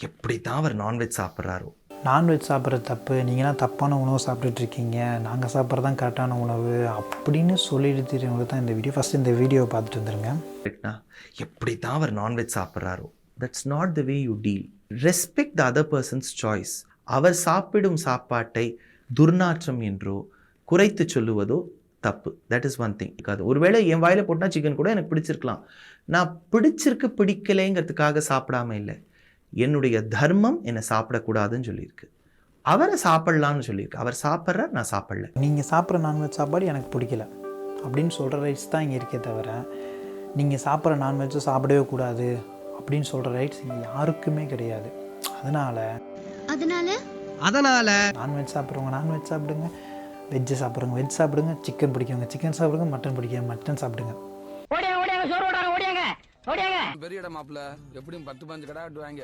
எப்படி தான் அவர் நான்வெஜ் சாப்பிட்றாரோ. நான்வெஜ் சாப்பிட்றது தப்பு, நீங்களாம் தப்பான உணவு சாப்பிட்டுட்ருக்கீங்க, நாங்கள் சாப்பிட்றது தான் கரெக்டான உணவு அப்படின்னு சொல்லிட்டு தெரியவங்க தான் இந்த வீடியோ. ஃபஸ்ட்டு இந்த வீடியோவை பார்த்துட்டு வந்துருங்க. ரைட்னா, எப்படி தான் அவர் நான்வெஜ் சாப்பிட்றாரோ. That's not the way you deal. Respect the other persons choice. அவர் சாப்பிடும் சாப்பாட்டை துர்நாற்றம் என்றோ குறைத்து சொல்லுவதோ தப்பு. That is one thing. அது ஒருவேளை என் வாயில போட்டால் சிக்கன் கூட எனக்கு பிடிச்சிருக்கலாம். நான் பிடிக்கலைங்கிறதுக்காக சாப்பிடாம இல்லை. என்னுடைய தர்மம் என்னை சாப்பிடக்கூடாதுன்னு சொல்லியிருக்கு. அவரை சாப்பிட்லான்னு சொல்லியிருக்கு. அவர் சாப்பிட்ற, நான் சாப்பிடல. நீங்கள் சாப்பிட்ற நான்வெஜ் சாப்பாடு எனக்கு பிடிக்கல அப்படின்னு சொல்கிற ரைட்ஸ் தான் இங்கே இருக்கே தவிர, நீங்கள் சாப்பிட்ற நான்வெஜ்ஜை சாப்பிடவே கூடாது அப்படின்னு சொல்கிற ரைட்ஸ் இங்கே யாருக்குமே கிடையாது. அதனால் நான்வெஜ் சாப்பிட்றவங்க நான்வெஜ் சாப்பிடுங்க, வெஜ்ஜு சாப்பிட்றவங்க வெஜ் சாப்பிடுங்க, சிக்கன் பிடிக்கவங்க சிக்கன் சாப்பிடுங்க, மட்டன் பிடிக்க மட்டன் சாப்பிடுங்க. பெரிய இடம் மாப்பிள்ள எப்படியும் 10-15 கடை வெட்டுவாங்க.